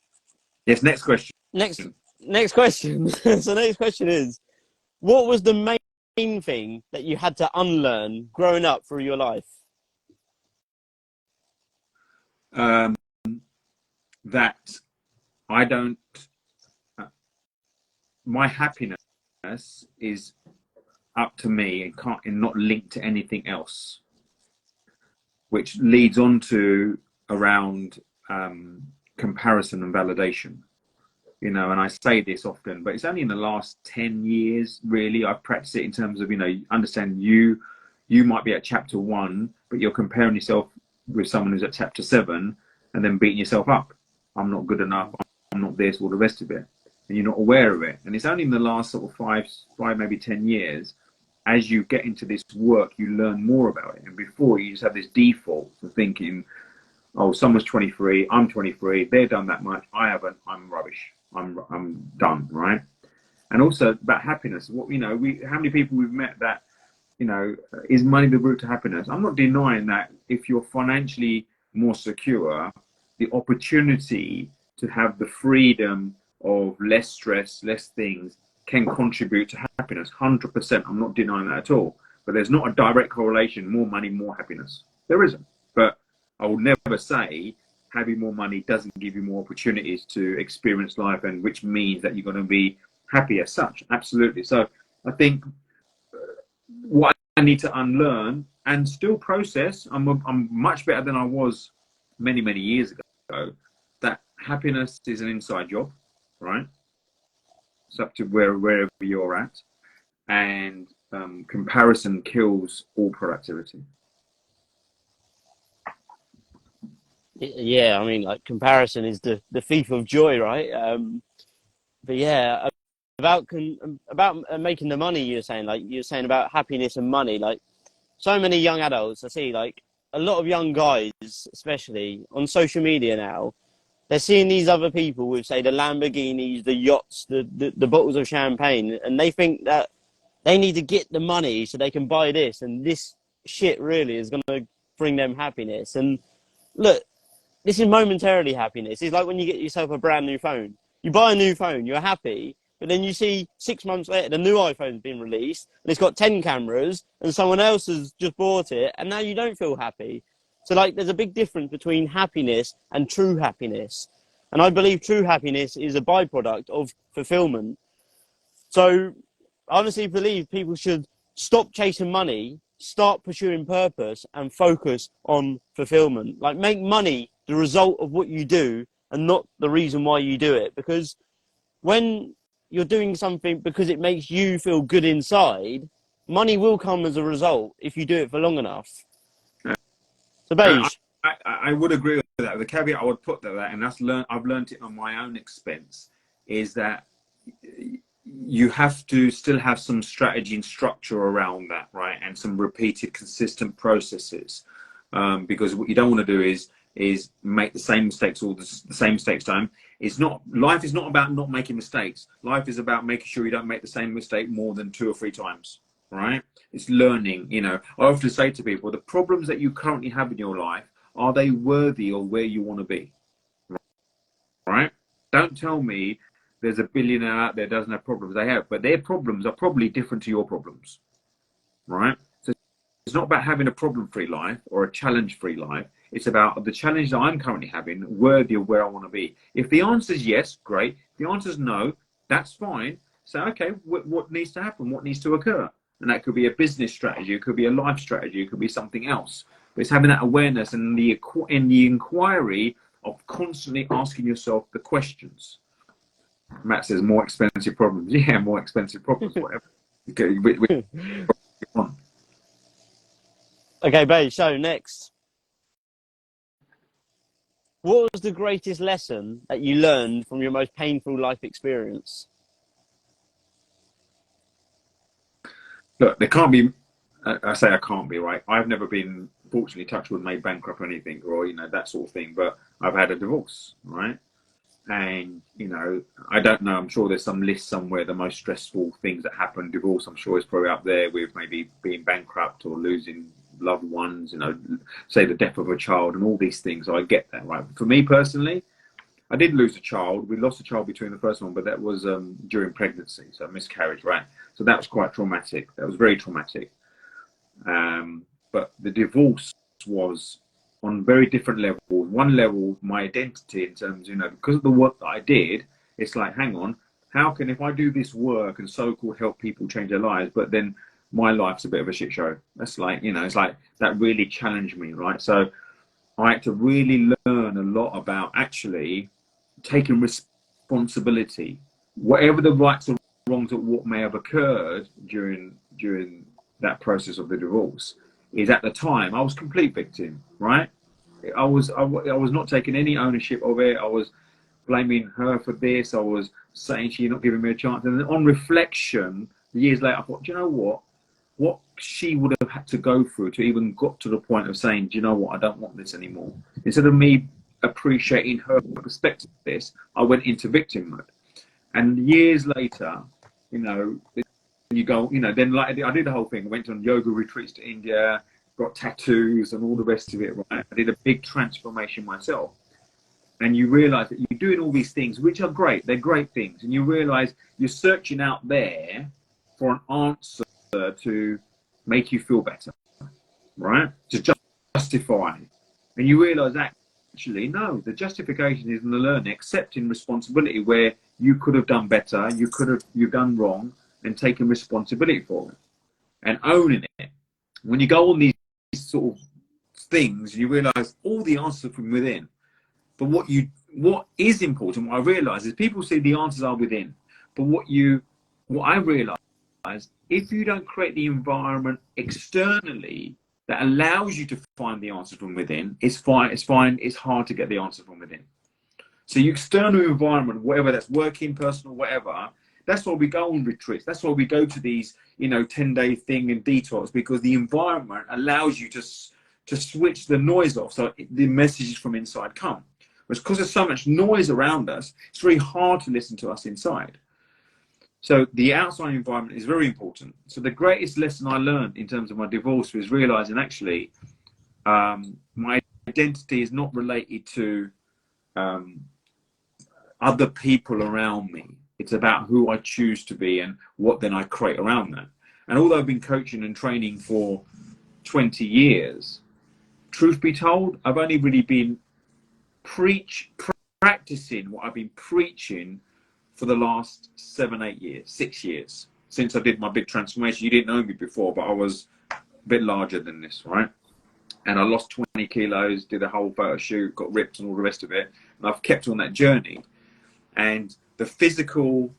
S2: Yes, next question.
S1: Next question. So next question is, what was the main thing that you had to unlearn growing up through your life?
S2: That I don't, my happiness is up to me and not linked to anything else, which leads on to around comparison and validation. And I say this often, but it's only in the last 10 years, really, I've practiced it in terms of, understand you might be at chapter 1, but you're comparing yourself with someone who's at chapter 7 and then beating yourself up. I'm not good enough. I'm not this, all the rest of it. And you're not aware of it. And it's only in the last sort of five, maybe 10 years, as you get into this work, you learn more about it. And before, you just have this default for thinking, oh, someone's 23, I'm 23, they've done that much, I haven't, I'm rubbish. I'm done, right? And also about happiness. How many people we've met that, is money the route to happiness? I'm not denying that if you're financially more secure, the opportunity to have the freedom of less stress, less things can contribute to happiness. 100%. I'm not denying that at all. But there's not a direct correlation, more money, more happiness. There isn't. But I will never say having more money doesn't give you more opportunities to experience life, and which means that you're going to be happy as such. Absolutely. So I think what I need to unlearn and still process. I'm much better than I was many years ago. That happiness is an inside job, right? It's up to wherever you're at, and comparison kills all productivity.
S1: Yeah, I mean, like comparison is the thief of joy, right? But yeah, about making the money, you're saying about happiness and money. Like so many young adults, I see like a lot of young guys, especially on social media now, they're seeing these other people with, say, the Lamborghinis, the yachts, the bottles of champagne, and they think that they need to get the money so they can buy this, and this shit really is going to bring them happiness. And look, this is momentarily happiness. It's like when you get yourself a brand new phone. You buy a new phone, you're happy, but then you see 6 months later the new iPhone's been released and it's got 10 cameras and someone else has just bought it and now you don't feel happy. So like there's a big difference between happiness and true happiness. And I believe true happiness is a byproduct of fulfillment. So I honestly believe people should stop chasing money, start pursuing purpose and focus on fulfillment. Like make money the result of what you do and not the reason why you do it. Because when you're doing something because it makes you feel good inside, money will come as a result if you do it for long enough. So, Beige.
S2: I would agree with that. The caveat I would put to that, and I've learned it on my own expense, is that you have to still have some strategy and structure around that, right? And some repeated, consistent processes, because what you don't want to do is make the same mistakes all the same mistakes time. Life is not about not making mistakes. Life is about making sure you don't make the same mistake more than 2 or 3 times, right? It's learning. You know, I often say to people, the problems that you currently have in your life, are they worthy of where you want to be? Right? Don't tell me there's a billionaire out there doesn't have problems. They have, but their problems are probably different to your problems, right? So it's not about having a problem-free life or a challenge-free life. It's about the challenge that I'm currently having, worthy of where I want to be. If the answer is yes, great. If the answer is no, that's fine. So, okay, what needs to happen? What needs to occur? And that could be a business strategy. It could be a life strategy. It could be something else. But it's having that awareness and the inquiry of constantly asking yourself the questions. Matt says more expensive problems. Yeah, more expensive problems, whatever. Okay,
S1: Okay, Beige, so next. What was the greatest lesson that you learned from your most painful life experience?
S2: Look, there can't be, I say I can't be, right? I've never been, fortunately, touched wood, made bankrupt or anything, or, you know, that sort of thing, but I've had a divorce, right? And, you know, I don't know, I'm sure there's some list somewhere, the most stressful things that happen. Divorce, I'm sure, is probably up there with maybe being bankrupt or losing loved ones, you know, say the death of a child and all these things. I get that, right? For me personally, I did lose a child. We lost a child between the first one, but that was during pregnancy, so miscarriage, right? So that was quite traumatic. That was very traumatic. But the divorce was on very different levels. One level, my identity in terms, you know, because of the work that I did, it's like, hang on, how can, if I do this work and so-called help people change their lives, but then my life's a bit of a shit show. That's like, you know, it's like that really challenged me, right? So I had to really learn a lot about actually taking responsibility, whatever the rights or wrongs of what may have occurred during that process of the divorce. Is at the time I was complete victim, right? I was not taking any ownership of it. I was blaming her for this. I was saying she's not giving me a chance. And then on reflection, years later, I thought, do you know what she would have had to go through to even got to the point of saying, do you know what, I don't want this anymore. Instead of me appreciating her perspective of this, I went into victim mode. And years later, you know, you go, you know, then like I did the whole thing. I went on yoga retreats to India, got tattoos and all the rest of it, right? I did a big transformation myself. And you realize that you're doing all these things, which are great. They're great things. And you realize you're searching out there for an answer to make you feel better, right? To justify. And you realize actually, no, the justification is in the learning, accepting responsibility where you could have done better, you've done wrong, and taking responsibility for it and owning it. When you go on these sort of things, you realize all the answers are from within. But what is important, what I realize is people say the answers are within. But what I realize, if you don't create the environment externally that allows you to find the answers from within, it's hard to get the answer from within. So your external environment, whatever that's working, personal, whatever, that's why we go on retreats. That's why we go to these, 10-day thing and detox, because the environment allows you to switch the noise off, so the messages from inside come. But because there's so much noise around us, it's very hard to listen to us inside. So the outside environment is very important. So the greatest lesson I learned in terms of my divorce was realizing actually my identity is not related to other people around me. It's about who I choose to be and what then I create around that. And although I've been coaching and training for 20 years, truth be told, I've only really been practicing what I've been preaching for the last 6 years, since I did my big transformation. You didn't know me before, but I was a bit larger than this, right? And I lost 20 kilos, did a whole photo shoot, got ripped and all the rest of it. And I've kept on that journey. And the physical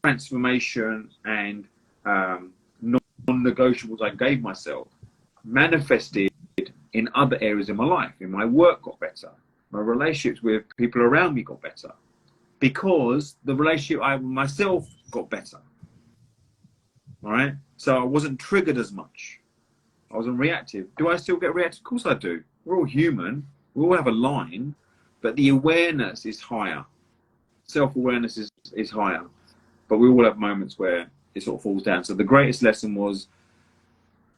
S2: transformation and non-negotiables I gave myself manifested in other areas of my life. In my work got better. My relationships with people around me got better. Because the relationship I have with myself got better. All right? So I wasn't triggered as much. I wasn't reactive. Do I still get reactive? Of course I do. We're all human. We all have a line. But the awareness is higher. Self-awareness is higher. But we all have moments where it sort of falls down. So the greatest lesson was,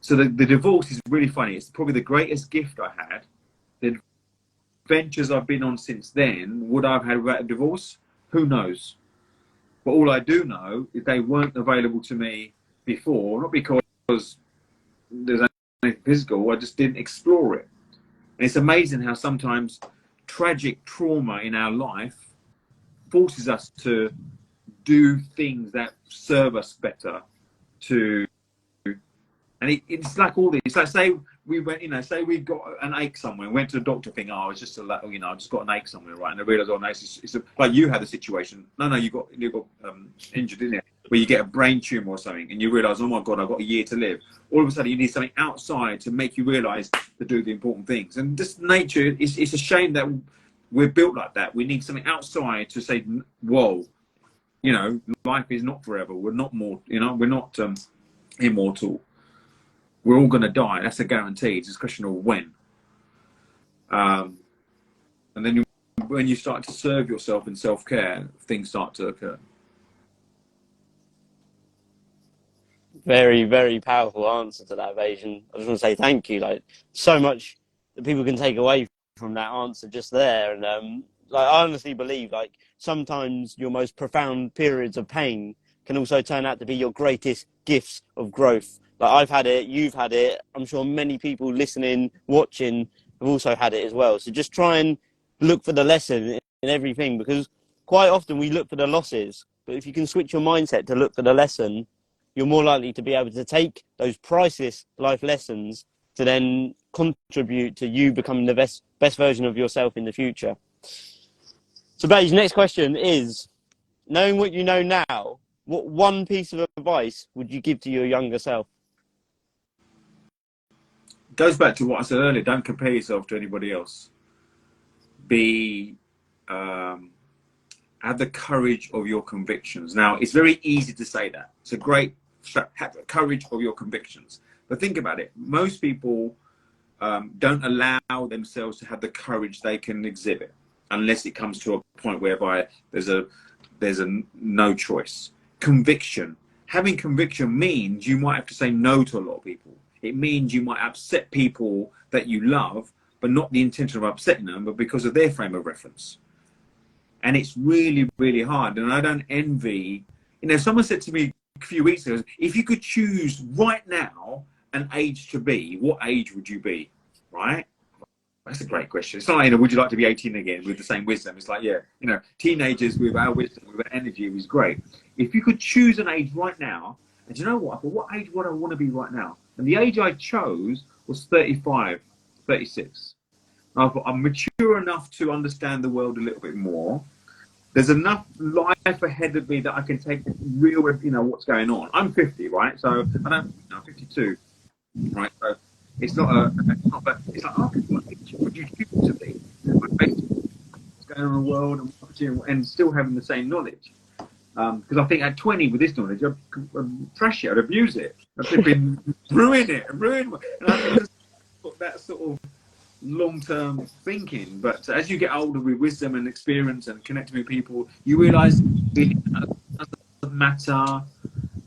S2: so the divorce is really funny. It's probably the greatest gift I had. The adventures I've been on since then, would I have had without a divorce? Who knows? But all I do know is they weren't available to me before, not because there's anything physical, I just didn't explore it. And it's amazing how sometimes tragic trauma in our life forces us to do things that serve us better. And it's like all this. It's like, say we went, say we got an ache somewhere, went to the doctor, thinking, oh, it's just I just got an ache somewhere, right? And I realised, oh, no, it's like you had a situation. No, you got injured, didn't it? Where you get a brain tumour or something, and you realise, oh my God, I've got a year to live. All of a sudden, you need something outside to make you realise to do the important things. And just nature, it's a shame that we're built like that. We need something outside to say, whoa, life is not forever. We're not we're not immortal. We're all going to die. That's a guarantee. It's just a question of when. And then when you start to serve yourself in self-care, things start to occur.
S1: Very, very powerful answer to that, Vajan. I just want to say thank you. Like, so much that people can take away from that answer just there. And I honestly believe, like, sometimes your most profound periods of pain can also turn out to be your greatest gifts of growth. Like, I've had it, you've had it. I'm sure many people listening, watching have also had it as well. So just try and look for the lesson in everything, because quite often we look for the losses. But if you can switch your mindset to look for the lesson, you're more likely to be able to take those priceless life lessons to then contribute to you becoming the best version of yourself in the future. So, Beige, next question is, knowing what you know now, what one piece of advice would you give to your younger self?
S2: Goes back to what I said earlier. Don't compare yourself to anybody else. Have the courage of your convictions. Now, it's very easy to say that. It's a great, have the courage of your convictions. But think about it. Most people don't allow themselves to have the courage they can exhibit unless it comes to a point whereby there's a no choice. Conviction. Having conviction means you might have to say no to a lot of people. It means you might upset people that you love, but not the intention of upsetting them, but because of their frame of reference. And it's really, really hard. And I don't envy, someone said to me a few weeks ago, if you could choose right now an age to be, what age would you be? Right? That's a great question. It's not like, would you like to be 18 again with the same wisdom? It's like, yeah, teenagers with our wisdom, with our energy was great. If you could choose an age right now, and do you know what? I thought, what age would I want to be right now? And the age I chose was 35, 36. I thought I'm mature enough to understand the world a little bit more. There's enough life ahead of me that I can take real, what's going on. I'm 50, right? So I don't, I'm 52, right? So it's not it's like, oh, what would you choose to be? Based on what's going on in the world and still having the same knowledge. Because I think at 20, with this knowledge, I'd trash it, I'd abuse it, I'd ruin it, and I think that sort of long-term thinking. But as you get older with wisdom and experience and connecting with people, you realize it doesn't matter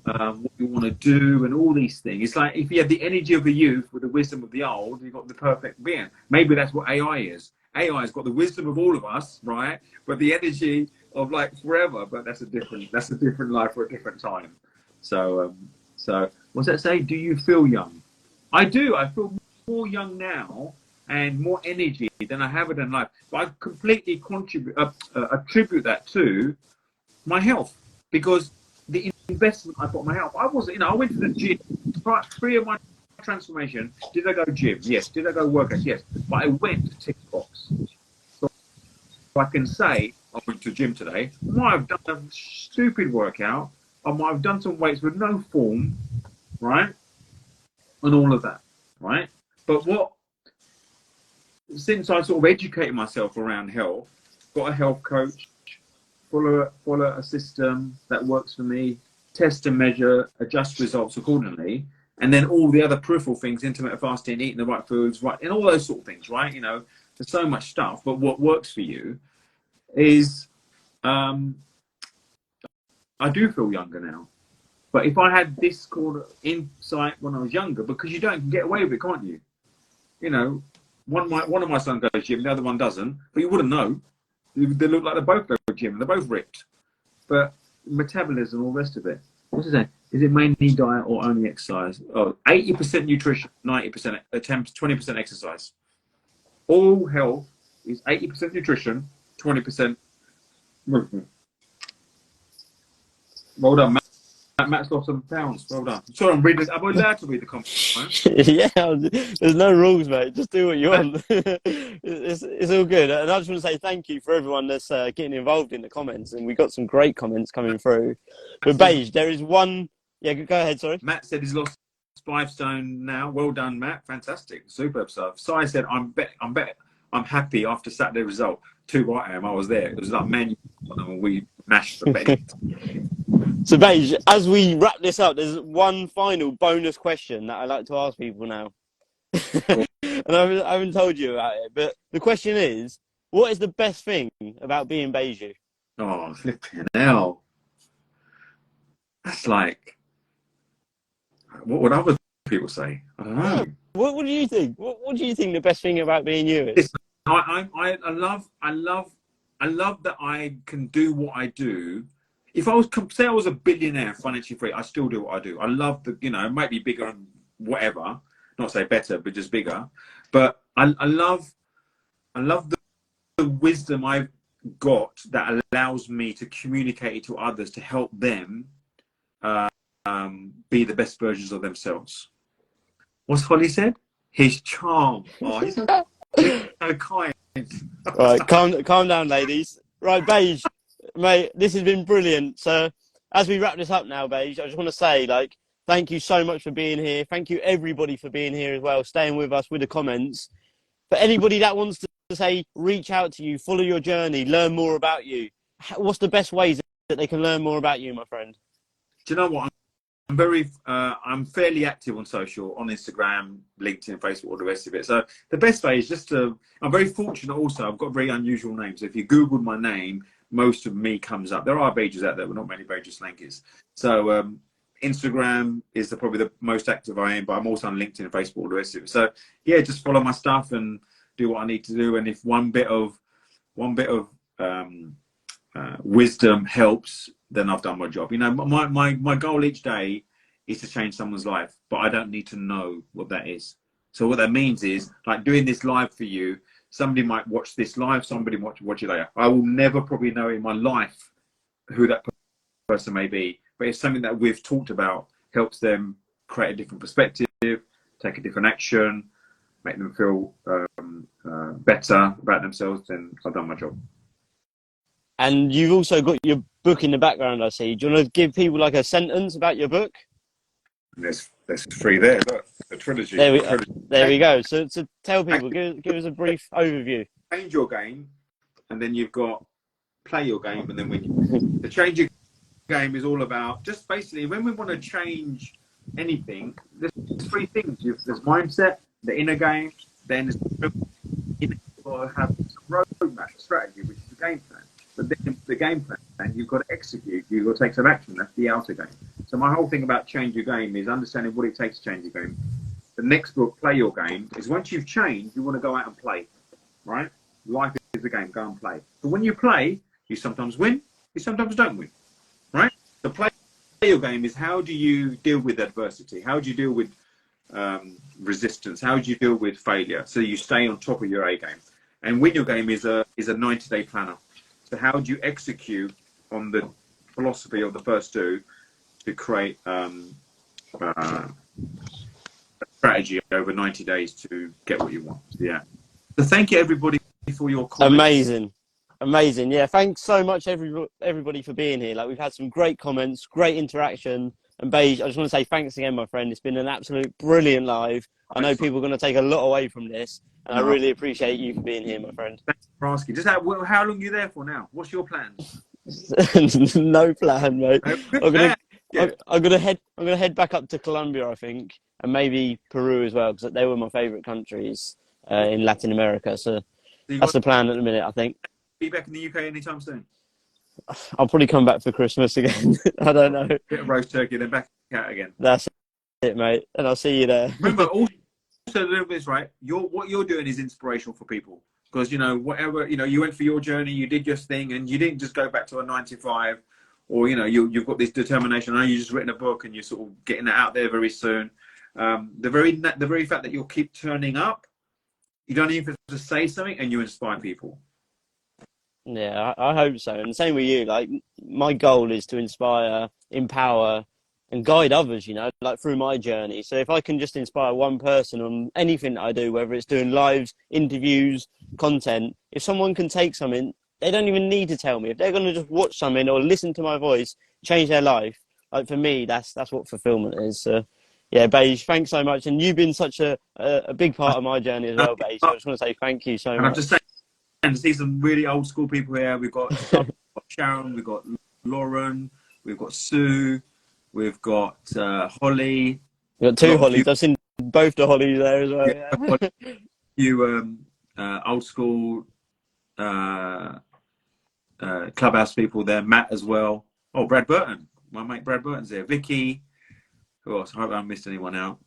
S2: what you want to do and all these things. It's like if you have the energy of the youth with the wisdom of the old, you've got the perfect being. Maybe that's what AI is. AI has got the wisdom of all of us, right? But the energy of like forever. But that's a different life for a different time. So what's that say? Do you feel young? I do. I feel more young now and more energy than I have in life. But I completely attribute that to my health, because the investment I put in my health. I wasn't, I went to the gym. Three of my transformation. Did I go gym? Yes. Did I go workouts? Yes. But I went to tick box. So I can say I went to the gym today. I might have done a stupid workout. I might have done some weights with no form, right? And all of that, right? But since I sort of educated myself around health, got a health coach, follow a system that works for me, test and measure, adjust results accordingly, and then all the other peripheral things, intermittent fasting, eating the right foods, right, and all those sort of things, right? There's so much stuff, but what works for you is, I do feel younger now. But if I had this kind of insight when I was younger, because you don't get away with it, can't you? One of my sons goes to gym, the other one doesn't, but you wouldn't know. They look like they both go to gym, they're both ripped. But metabolism, all the rest of it. What's it say? Is it mainly diet or only exercise? Oh, 80% nutrition, 90%, 20% exercise. All health is 80% nutrition, 20% movement. Well done, Matt. Matt's lost some pounds. Well done. Sorry, I'm reading. Am I allowed to read the comments? Right?
S1: Yeah, there's no rules, mate. Just do what you want. It's all good. And I just want to say thank you for everyone that's getting involved in the comments. And we got some great comments coming through. But Beige, there is one. Yeah, go ahead. Sorry.
S2: Matt said he's lost 5 stone now. Well done, Matt. Fantastic, superb stuff. Sai said, I'm happy after Saturday result. Too right I am. I was there. It was like Man and we mashed the bet.
S1: So, Beige, as we wrap this up, there's one final bonus question that I like to ask people now. And I haven't told you about it, but the question is, what is the best thing about being Beiju?
S2: Oh, flipping hell. That's like, what would other people say? I don't know.
S1: What do you think? What do you think the best thing about being you is?
S2: Listen, I love that I can do what I do. If I was, say I was a billionaire, financially free, I still do what I do. I love it might be bigger and whatever, not say better, but just bigger. But I love the wisdom I've got that allows me to communicate to others to help them be the best versions of themselves. What's Holly said? His charm. Oh, he's so kind.
S1: Right, calm down, ladies. Right, Beige, mate, this has been brilliant. So as we wrap this up now, Beige, I just want to say, thank you so much for being here. Thank you, everybody, for being here as well, staying with us with the comments. For anybody that wants to say, reach out to you, follow your journey, learn more about you, what's the best ways that they can learn more about you, my friend?
S2: Do you know what? I'm fairly active on social, on Instagram, LinkedIn, Facebook, all the rest of it. So the best way is I'm very fortunate also. I've got a very unusual name. So if you Googled my name, most of me comes up. There are Beiges out there, but not many Beiges Slankies. So Instagram is probably the most active I am, but I'm also on LinkedIn and Facebook, all the rest of it. So yeah, just follow my stuff and do what I need to do. And if one bit of wisdom helps, then I've done my job. My goal each day is to change someone's life, but I don't need to know what that is. So what that means is, like doing this live for you, somebody might watch this live, somebody might watch it later. I will never probably know in my life who that person may be, but if something that we've talked about helps them create a different perspective, take a different action, make them feel better about themselves, then I've done my job.
S1: And you've also got your book in the background, I see. Do you want to give people like a sentence about your book?
S2: There's 3 there. Look, the trilogy.
S1: There we go. So tell people, give us a brief overview.
S2: Change your game, and then you've got play your game, and then win. The change your game is all about just basically when we want to change anything. There's 3 things. There's mindset, the inner game, then you've got to have some roadmap, strategy, which is the game plan. But then the game plan, you've got to execute. You've got to take some action. That's the outer game. So my whole thing about change your game is understanding what it takes to change your game. The next book, Play Your Game, is once you've changed, you want to go out and play, right? Life is a game. Go and play. But when you play, you sometimes win, you sometimes don't win, right? The Play Your Game is how do you deal with adversity? How do you deal with resistance? How do you deal with failure? So you stay on top of your A game. And Win Your Game is a 90-day planner. So how do you execute on the philosophy of the first 2 to create a strategy over 90 days to get what you want? Yeah. So thank you everybody for your comments.
S1: Amazing. Yeah, thanks so much everybody for being here. Like, we've had some great comments, great interaction. And Beige, I just want to say thanks again, my friend. It's been an absolute brilliant live. I know people are going to take a lot away from this, and I really appreciate you for being here, my friend.
S2: Thanks for asking. Just how long are you there for now? What's your plans?
S1: No plan, mate. I'm gonna head back up to Colombia, I think, and maybe Peru as well, because they were my favourite countries in Latin America. So that's the plan at the minute, I think.
S2: Be back in the UK anytime soon?
S1: I'll probably come back for Christmas again. I don't know.
S2: Bit of roast turkey, then back out again.
S1: That's it, mate. And I'll see you there.
S2: Remember, also a little bit, right? What you're doing is inspirational for people, because whatever you went for your journey, you did your thing, and you didn't just go back to a 9 to 5, or you've got this determination. I know you've just written a book, and you're sort of getting it out there very soon. The very fact that you'll keep turning up, you don't even have to say something, and you inspire people.
S1: Yeah, I hope so. And the same with you. Like, my goal is to inspire, empower, and guide others, like through my journey. So if I can just inspire one person on anything that I do, whether it's doing lives, interviews, content, if someone can take something, they don't even need to tell me. If they're going to just watch something or listen to my voice, change their life, like for me, that's what fulfillment is. So yeah, Beige, thanks so much. And you've been such a big part of my journey as well, Beige. So I just want to say thank you so much.
S2: I'm just saying, to see some really old school people here. We've got Sharon, we've got Lauren, we've got Sue, we've got Holly.
S1: We've got 2 Hollies. I've seen both the Hollies there as well.
S2: Yeah. You old school clubhouse people there. Matt as well. Oh, Brad Burton. My mate Brad Burton's there. Vicky. Who else? I hope I haven't missed anyone out.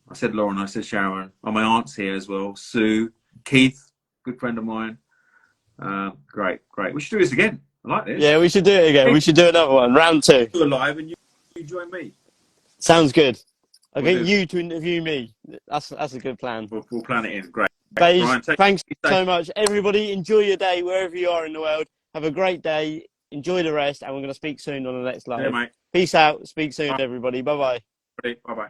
S2: I said Lauren, I said Sharon. Oh, my aunt's here as well. Sue. Keith, good friend of mine. Great. We should do this again. I like this.
S1: Yeah, we should do it again. We should do another one. Round 2.
S2: You're live and you join me.
S1: Sounds good. I'll get you to interview me. That's a good plan.
S2: We'll plan it in. Great.
S1: Beige, Ryan, thanks so much. Everybody, enjoy your day wherever you are in the world. Have a great day. Enjoy the rest. And we're going to speak soon on the next live.
S2: Yeah, mate.
S1: Peace out. Speak soon, everybody. Bye-bye.
S2: Bye-bye.